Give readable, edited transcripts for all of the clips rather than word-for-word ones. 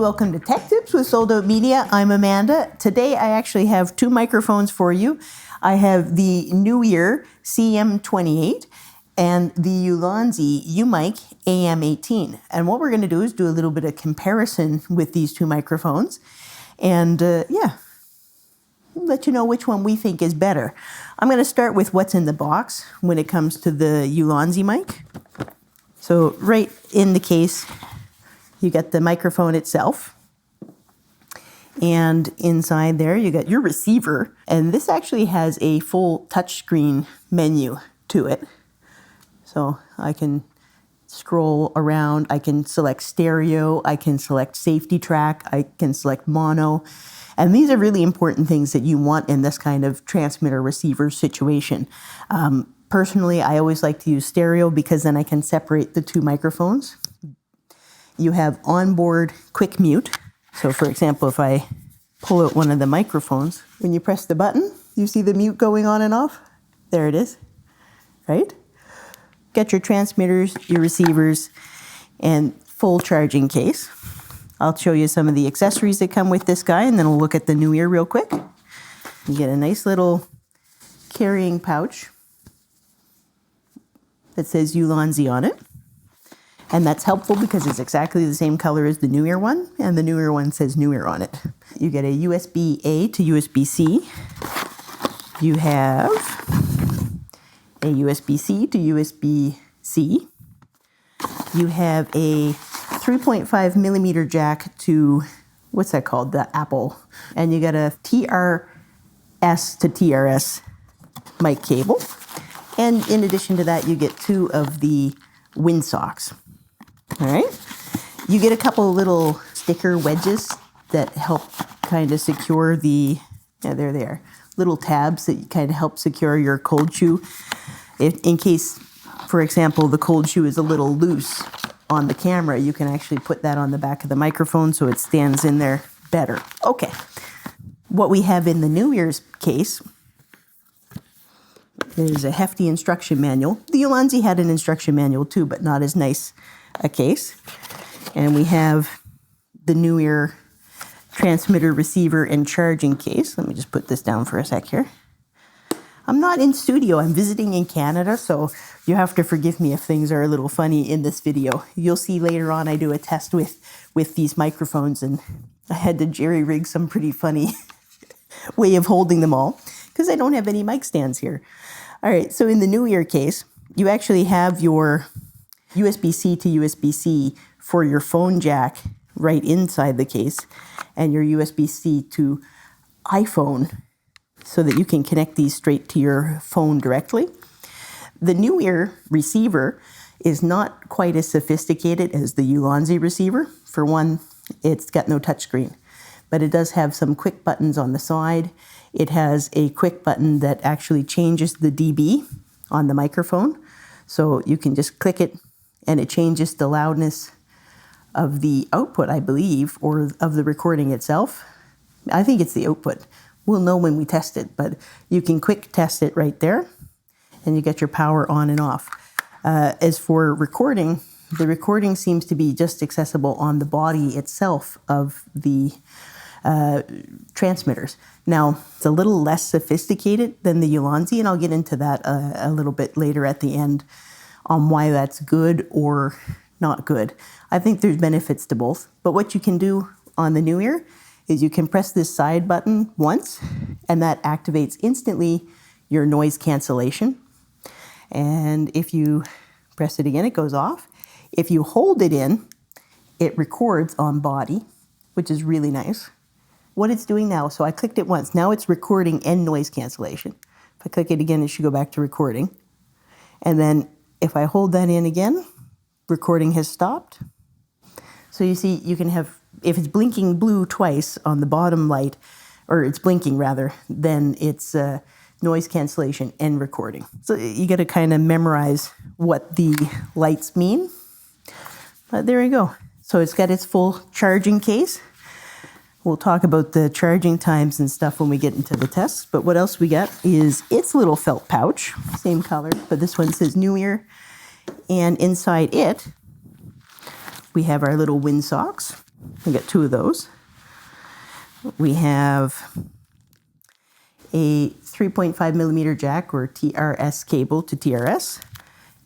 welcome to Tech Tips with Sold Out Media. I'm Amanda. Today I actually have two microphones for you. I have the Neewer CM28 and the Ulanzi AM18. And what we're going to do is do a little bit of comparison with these two microphones and let you know which one we think is better. I'm going to start with what's in the box when it comes to the Ulanzi mic. So right in the case, you got the microphone itself, and inside there you got your receiver, and this actually has a full touchscreen menu to it. So I can scroll around, I can select stereo, I can select safety track, I can select mono, and these are really important things that you want in this kind of transmitter receiver situation. Personally, I always like to use stereo because then I can separate the two microphones. You have onboard quick mute. So for example, if I pull out one of the microphones, when you press the button, you see the mute going on and off? There it is, right? Got your transmitters, your receivers, and full charging case. I'll show you some of the accessories that come with this guy, and then we'll look at the Neewer real quick. You get a nice little carrying pouch that says Ulanzi on it. And that's helpful because it's exactly the same color as the Neewer one, and the Neewer one says Neewer on it. You get a USB-A to USB-C. You have a USB-C to USB-C. You have a 3.5 millimeter jack to, what's that called? The Apple. And you got a TRS to TRS mic cable. And in addition to that, you get two of the windsocks. All right. You get a couple of little sticker wedges that help kind of secure the, there they are, little tabs that kind of help secure your cold shoe. In case, for example, the cold shoe is a little loose on the camera, you can actually put that on the back of the microphone so it stands in there better. Okay. What we have in the Neewer's case is a hefty instruction manual. The Ulanzi had an instruction manual too, but not as nice a case. And we have the Neewer transmitter, receiver, and charging case. Let me just put this down for a sec here. I'm not in studio, I'm visiting in Canada, so you have to forgive me if things are a little funny in this video. You'll see later on I do a test with these microphones, and I had to jerry-rig some pretty funny way of holding them all because I don't have any mic stands here. All right, so in the Neewer case, you actually have your USB-C to USB-C for your phone jack right inside the case, and your USB-C to iPhone so that you can connect these straight to your phone directly. The Neewer receiver is not quite as sophisticated as the Ulanzi receiver. For one, it's got no touchscreen, but it does have some quick buttons on the side. It has a quick button that actually changes the dB on the microphone. So you can just click it and it changes the loudness of the output, I believe, or of the recording itself. I think it's the output. We'll know when we test it, but you can quick test it right there and you get your power on and off. As for recording, the recording seems to be just accessible on the body itself of the transmitters. Now, it's a little less sophisticated than the Ulanzi, and I'll get into that a little bit later at the end on why that's good or not good. I think there's benefits to both, but what you can do on the Neewer is you can press this side button once, and that activates instantly your noise cancellation. And if you press it again, it goes off. If you hold it in, it records on body, which is really nice. What it's doing now, so I clicked it once, now it's recording and noise cancellation. If I click it again, it should go back to recording. And then if I hold that in again, recording has stopped. So you see, you can have, if it's blinking blue twice on the bottom light, or it's blinking rather, then it's noise cancellation and recording. So you got to kind of memorize what the lights mean. But there you go. So it's got its full charging case. We'll talk about the charging times and stuff when we get into the tests. But what else we got is its little felt pouch, same color, but this one says Neewer. And inside it, we have our little windsocks. We got 2 of those. We have a 3.5 millimeter jack or TRS cable to TRS,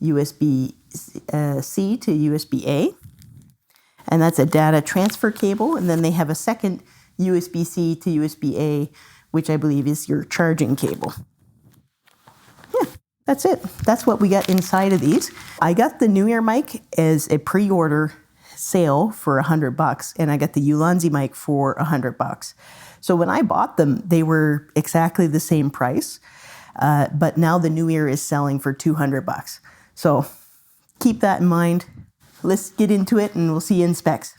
USB-C to USB-A, and that's a data transfer cable. And then they have a second USB-C to USB-A, which I believe is your charging cable. Yeah, that's it. That's what we got inside of these. I got the Neewer mic as a pre-order sale for $100, and I got the Ulanzi mic for $100. So when I bought them, they were exactly the same price, but now the Neewer is selling for $200. So keep that in mind. Let's get into it, and we'll see you in specs.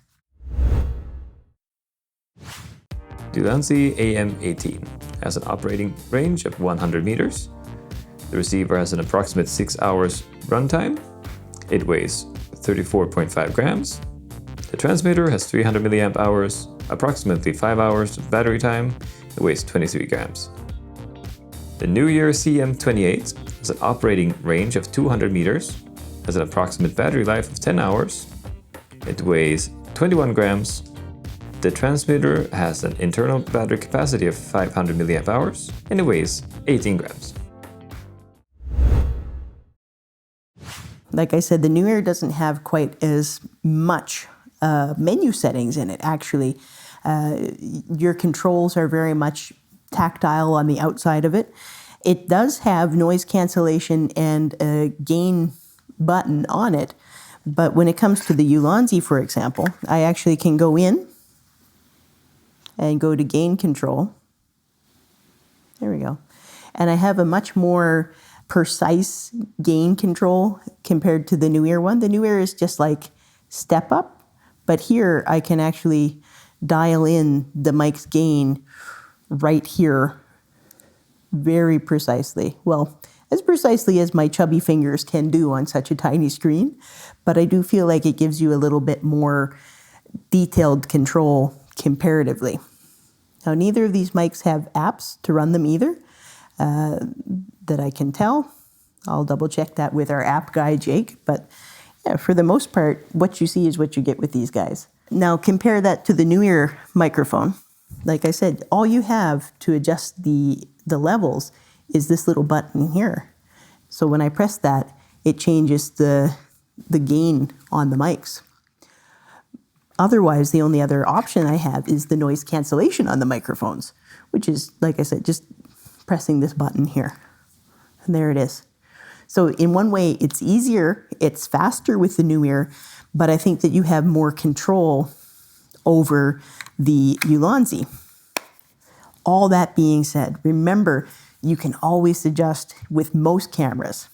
The Ulanzi AM18 has an operating range of 100 meters. The receiver has an approximate 6 hours runtime. It weighs 34.5 grams. The transmitter has 300 milliamp hours, approximately 5 hours of battery time. It weighs 23 grams. The Neewer CM28 has an operating range of 200 meters, has an approximate battery life of 10 hours. It weighs 21 grams. The transmitter has an internal battery capacity of 500 milliamp hours, and it weighs 18 grams. Like I said, the Neewer doesn't have quite as much menu settings in it, actually. Your controls are very much tactile on the outside of it. It does have noise cancellation and a gain button on it, but when it comes to the Ulanzi, for example, I actually can go in and go to gain control. There we go. And I have a much more precise gain control compared to the Neewer one. The Neewer is just like step up, but here I can actually dial in the mic's gain right here very precisely. Well, as precisely as my chubby fingers can do on such a tiny screen, but I do feel like it gives you a little bit more detailed control comparatively. Now, neither of these mics have apps to run them either, that I can tell. I'll double check that with our app guy, Jake, but yeah, for the most part, what you see is what you get with these guys. Now, compare that to the Neewer microphone. Like I said, all you have to adjust the levels is this little button here. So when I press that, it changes the gain on the mics. Otherwise, the only other option I have is the noise cancellation on the microphones, which is, like I said, just pressing this button here. And there it is. So in one way, it's easier, it's faster with the Neewer, but I think that you have more control over the Ulanzi. All that being said, remember, you can always adjust with most cameras.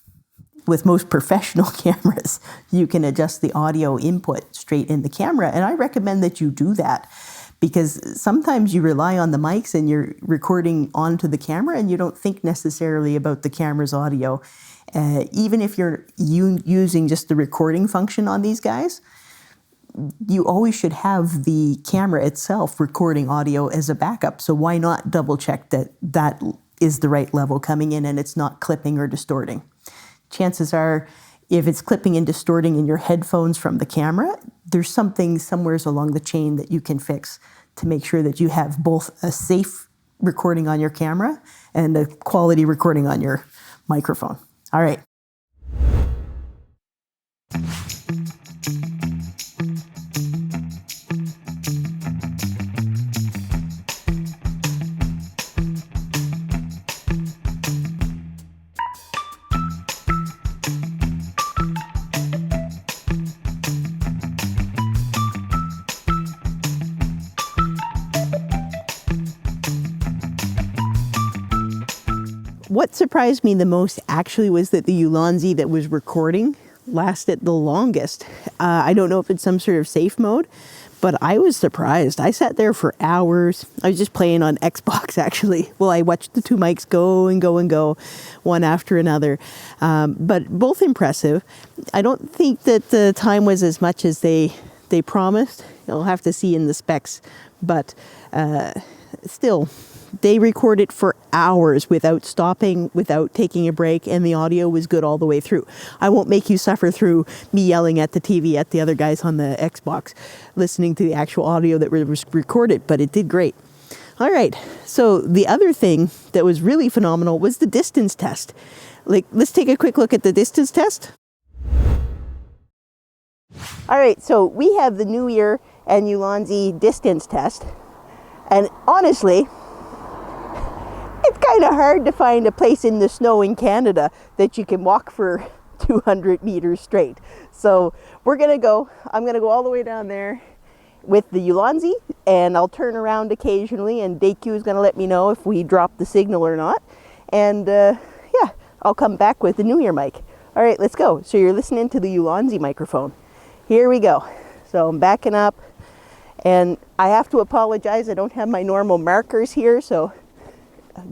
With most professional cameras, you can adjust the audio input straight in the camera, and I recommend that you do that because sometimes you rely on the mics and you're recording onto the camera and you don't think necessarily about the camera's audio. Even if you're using just the recording function on these guys, you always should have the camera itself recording audio as a backup. So why not double check that that is the right level coming in and it's not clipping or distorting? Chances are, if it's clipping and distorting in your headphones from the camera, there's something somewhere along the chain that you can fix to make sure that you have both a safe recording on your camera and a quality recording on your microphone. All right. What surprised me the most actually was that the Ulanzi that was recording lasted the longest. I don't know if it's some sort of safe mode, but I was surprised. I sat there for hours. I was just playing on Xbox actually. Well, I watched the two mics go and go and go, one after another, but both impressive. I don't think that the time was as much as they promised. You'll have to see in the specs, but still They recorded for hours without stopping, without taking a break, and the audio was good all the way through. I won't make you suffer through me yelling at the TV at the other guys on the Xbox, listening to the actual audio that was recorded, but it did great. All right, so the other thing that was really phenomenal was the distance test. Like, let's take a quick look at the distance test. All right, so we have the Neewer and Ulanzi distance test. And honestly, it's kind of hard to find a place in the snow in Canada that you can walk for 200 meters straight. So I'm going to go all the way down there with the Ulanzi, and I'll turn around occasionally, and DJI is going to let me know if we drop the signal or not. And yeah, I'll come back with the Neewer mic. All right, let's go. So you're listening to the Ulanzi microphone. Here we go. So I'm backing up, and I have to apologize. I don't have my normal markers here, so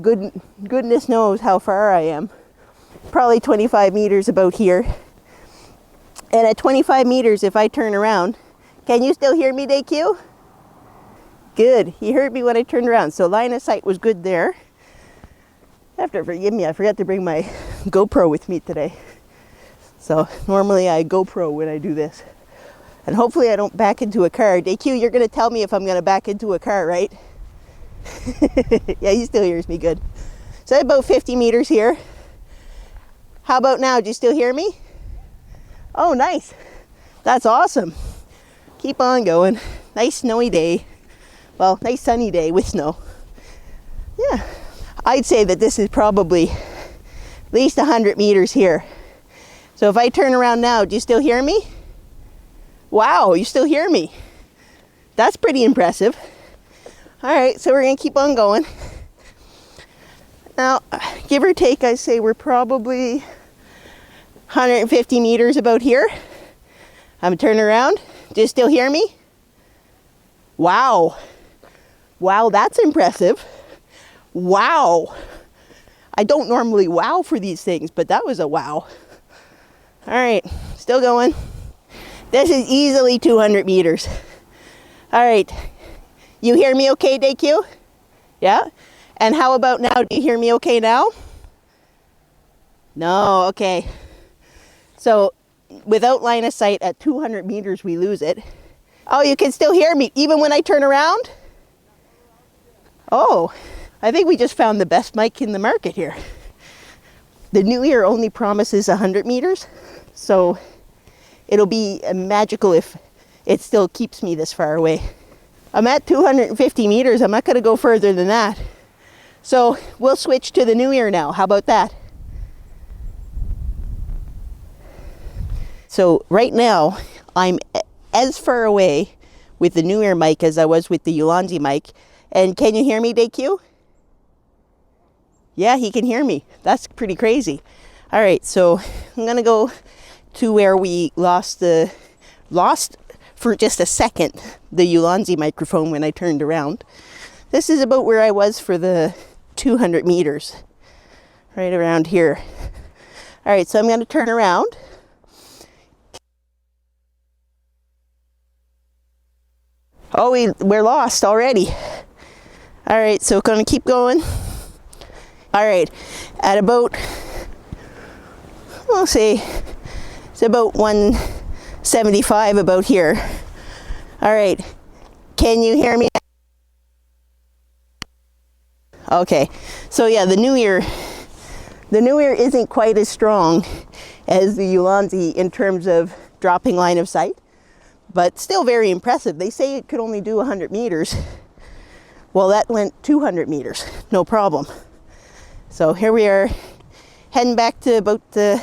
goodness knows how far I am. Probably 25 meters about here. And at 25 meters, if I turn around, can you still hear me, DJI? Good. He heard me when I turned around. So line of sight was good there. You have to forgive me. I forgot to bring my GoPro with me today. So normally I GoPro when I do this. And hopefully I don't back into a car. DJI, you're going to tell me if I'm going to back into a car, right? Yeah, he still hears me good. So about 50 meters here. How about now? Do you still hear me? Oh, nice. That's awesome. Keep on going. Nice snowy day. Well, nice sunny day with snow. Yeah. I'd say that this is probably at least 100 meters here. So if I turn around now, do you still hear me? Wow, you still hear me. That's pretty impressive. All right, so we're gonna keep on going. Now, give or take, I say we're probably 150 meters about here. I'm turning around. Do you still hear me? Wow. Wow, that's impressive. Wow. I don't normally wow for these things, but that was a wow. All right, still going. This is easily 200 meters. All right, you hear me okay, DJI? Yeah? And how about now? Do you hear me okay now? No, okay. So without line of sight at 200 meters, we lose it. Oh, you can still hear me even when I turn around? Oh, I think we just found the best mic in the market here. The Neewer only promises 100 meters, so it'll be magical if it still keeps me this far away. I'm at 250 meters. I'm not going to go further than that. So we'll switch to the Neewer now. How about that? So right now, I'm as far away with the Neewer mic as I was with the Ulanzi mic. And can you hear me, DJI? Yeah, he can hear me. That's pretty crazy. All right, so I'm going to go to where we lost for just a second the Ulanzi microphone when I turned around. This is about where I was for the 200 meters, right around here. All right, so I'm going to turn around. Oh, we're lost already. All right, so going to keep going. All right, at about, we'll say, it's about 175 about here. All right, can you hear me? Okay, so yeah, the Neewer isn't quite as strong as the Ulanzi in terms of dropping line of sight, but still very impressive. They say it could only do 100 meters. Well, that went 200 meters, no problem. So here we are, heading back to about the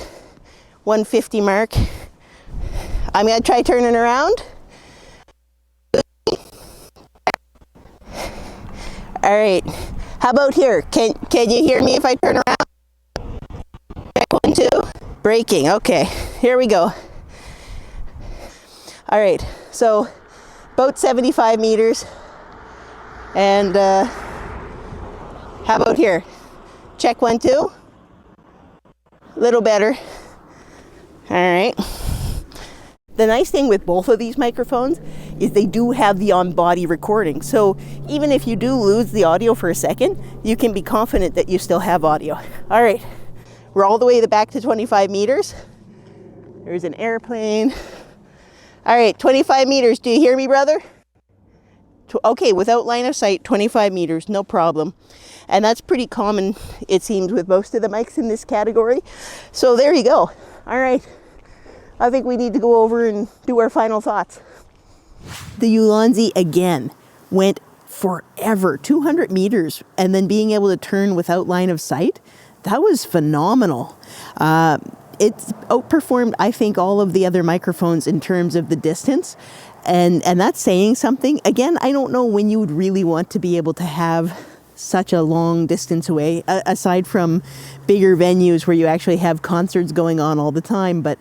150 mark. I'm gonna try turning around. All right, how about here? Can you hear me if I turn around? Check 1, 2. Braking, okay, here we go. All right, so about 75 meters. And how about here? Check 1, 2. A little better. All right. The nice thing with both of these microphones is they do have the on-body recording. So even if you do lose the audio for a second, you can be confident that you still have audio. All right, we're all the way back to 25 meters. There's an airplane. All right, 25 meters. Do you hear me, brother? Okay, without line of sight, 25 meters, no problem. And that's pretty common, it seems, with most of the mics in this category. So there you go. All right. I think we need to go over and do our final thoughts. The Ulanzi, again, went forever, 200 meters, and then being able to turn without line of sight, that was phenomenal. It's outperformed, I think, all of the other microphones in terms of the distance, and that's saying something. Again, I don't know when you would really want to be able to have such a long distance away, aside from bigger venues where you actually have concerts going on all the time, but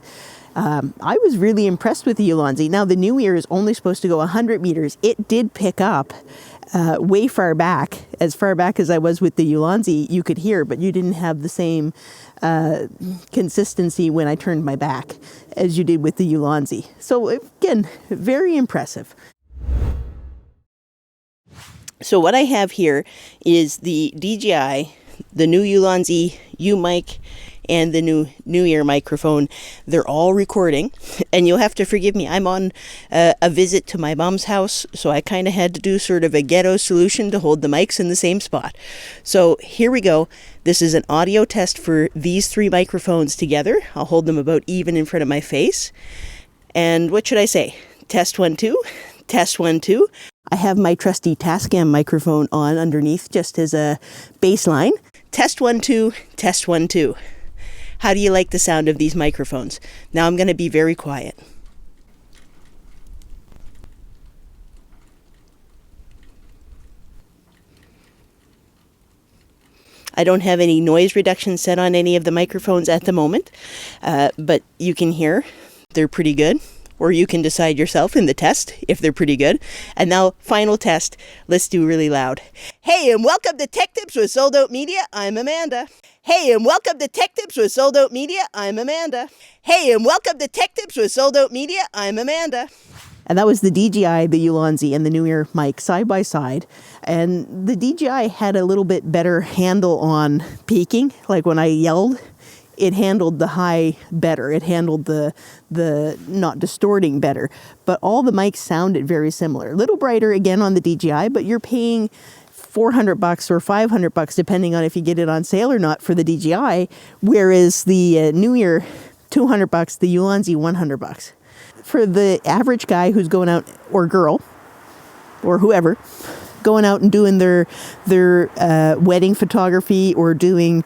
I was really impressed with the Ulanzi. Now, the Neewer is only supposed to go 100 meters. It did pick up way far back as I was with the Ulanzi, you could hear, but you didn't have the same consistency when I turned my back as you did with the Ulanzi. So again, very impressive. So what I have here is the DJI, the new Ulanzi U mic, and the new Neewer microphone. They're all recording, and you'll have to forgive me. I'm on a visit to my mom's house, so I kind of had to do sort of a ghetto solution to hold the mics in the same spot. So here we go. This is an audio test for these three microphones together. I'll hold them about even in front of my face. And what should I say? Test 1, 2. Test 1, 2. I have my trusty Tascam microphone on underneath just as a baseline. Test 1, 2. Test 1, 2. How do you like the sound of these microphones? Now I'm going to be very quiet. I don't have any noise reduction set on any of the microphones at the moment, but you can hear they're pretty good. Or you can decide yourself in the test if they're pretty good. And now, final test. Let's do really loud. Hey, and welcome to Tech Tips with Sold Out Media. I'm Amanda. Hey, and welcome to Tech Tips with Sold Out Media. I'm Amanda. Hey, and welcome to Tech Tips with Sold Out Media. I'm Amanda. And that was the DJI, the Ulanzi, and the Neewer mic side by side. And the DJI had a little bit better handle on peaking. Like when I yelled, it handled the high better. It handled the not distorting better. But all the mics sounded very similar. A little brighter again on the DJI, but you're paying $400 or $500 depending on if you get it on sale or not for the DJI, whereas the Neewer $200, the Ulanzi $100. For the average guy who's going out, or girl, or whoever, going out and doing their wedding photography or doing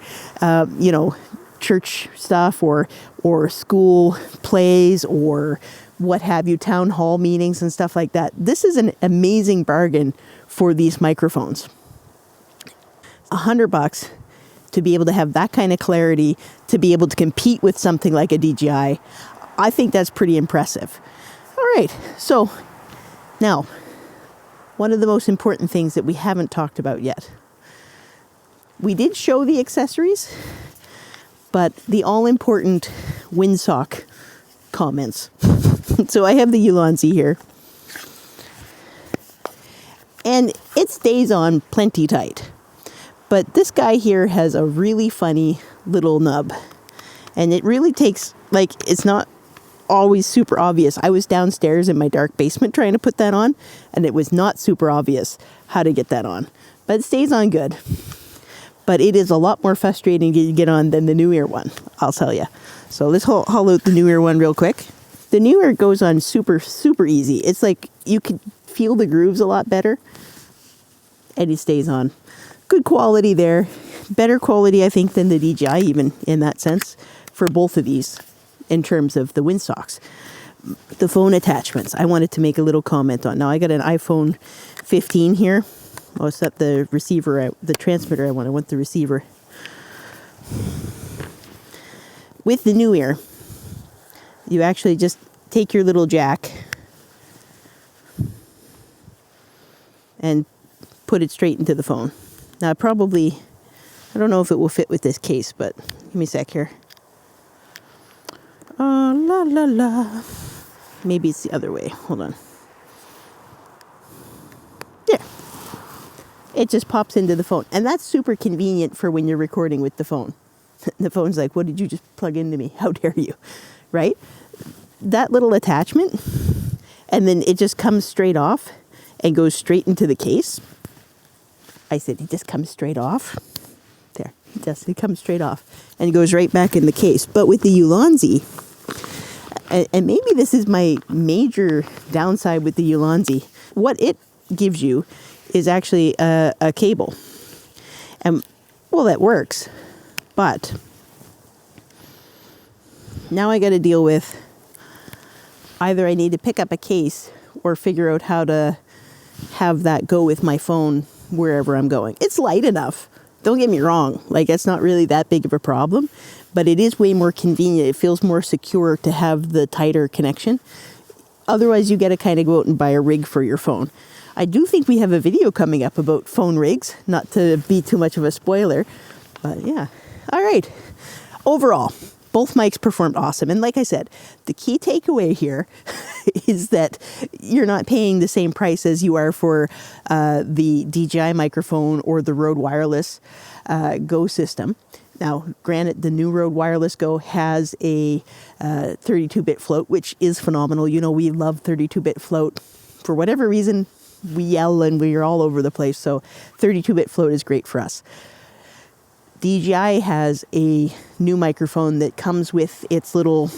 church stuff or school plays or what have you, town hall meetings and stuff like that. This is an amazing bargain for these microphones. $100 to be able to have that kind of clarity, to be able to compete with something like a DJI. I think that's pretty impressive. All right, so now, one of the most important things that we haven't talked about yet. We did show the accessories, but the all-important windsock comments. So I have the Ulanzi here. And it stays on plenty tight. But this guy here has a really funny little nub. And it really takes, it's not always super obvious. I was downstairs in my dark basement trying to put that on, and it was not super obvious how to get that on. But it stays on good. But it is a lot more frustrating to get on than the Neewer one, I'll tell you. So let's haul out the Neewer one real quick. The Neewer goes on super, super easy. It's like you can feel the grooves a lot better. And it stays on. Good quality there. Better quality, I think, than the DJI even in that sense for both of these in terms of the windsocks. The phone attachments, I wanted to make a little comment on. Now I got an iPhone 15 here. Oh, it's not the receiver, the transmitter I want the receiver. With the Neewer, you actually just take your little jack and put it straight into the phone. Now I don't know if it will fit with this case, but give me a sec here. Oh, la la la. Maybe it's the other way. Hold on. There. It just pops into the phone. And that's super convenient for when you're recording with the phone. The phone's like, what did you just plug into me? How dare you? Right? That little attachment, and then it just comes straight off and goes straight into the case. I said, it just comes straight off. There, it comes straight off and goes right back in the case. But with the Ulanzi, and maybe this is my major downside with the Ulanzi, what it gives you is actually a cable. And, well, that works. But now I got to deal with either I need to pick up a case or figure out how to have that go with my phone wherever I'm going. It's light enough. Don't get me wrong. Like, it's not really that big of a problem, but it is way more convenient. It feels more secure to have the tighter connection. Otherwise, you got to kind of go out and buy a rig for your phone. I do think we have a video coming up about phone rigs, not to be too much of a spoiler, but yeah. All right. Overall, both mics performed awesome. And like I said, the key takeaway here is that you're not paying the same price as you are for the DJI microphone or the Rode Wireless Go system. Now, granted, the new Rode Wireless Go has a 32-bit float, which is phenomenal. You know, we love 32-bit float. For whatever reason, we yell and we're all over the place. So 32-bit float is great for us. DJI has a new microphone that comes with its little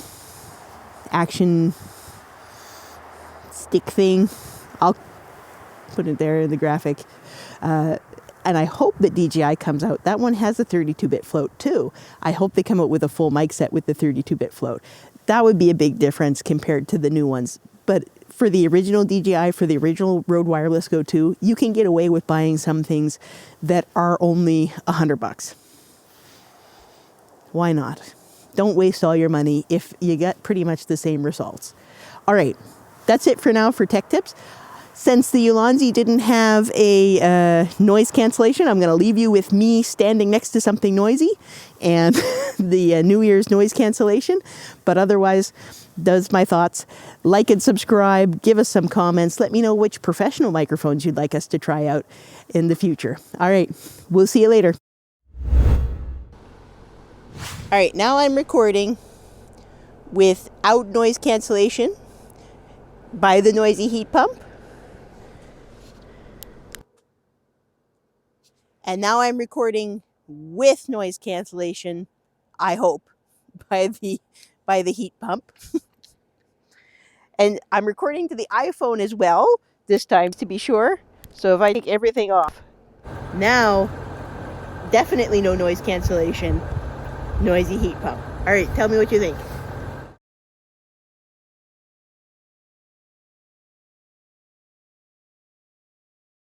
action stick thing. I'll put it there in the graphic. And I hope that DJI comes out. That one has a 32-bit float too. I hope they come out with a full mic set with the 32-bit float. That would be a big difference compared to the new ones. But for the original DJI, for the original Rode Wireless Go 2, you can get away with buying some things that are only $100. Why not? Don't waste all your money if you get pretty much the same results. All right, that's it for now for Tech Tips. Since the Ulanzi didn't have a noise cancellation, I'm going to leave you with me standing next to something noisy and the New Year's noise cancellation. But otherwise, those my thoughts. Like and subscribe. Give us some comments. Let me know which professional microphones you'd like us to try out in the future. All right, we'll see you later. All right, now I'm recording without noise cancellation by the noisy heat pump. And now I'm recording with noise cancellation, I hope, by the heat pump. And I'm recording to the iPhone as well, this time to be sure. So if I take everything off, now definitely no noise cancellation. Noisy heat pump. All right, tell me what you think.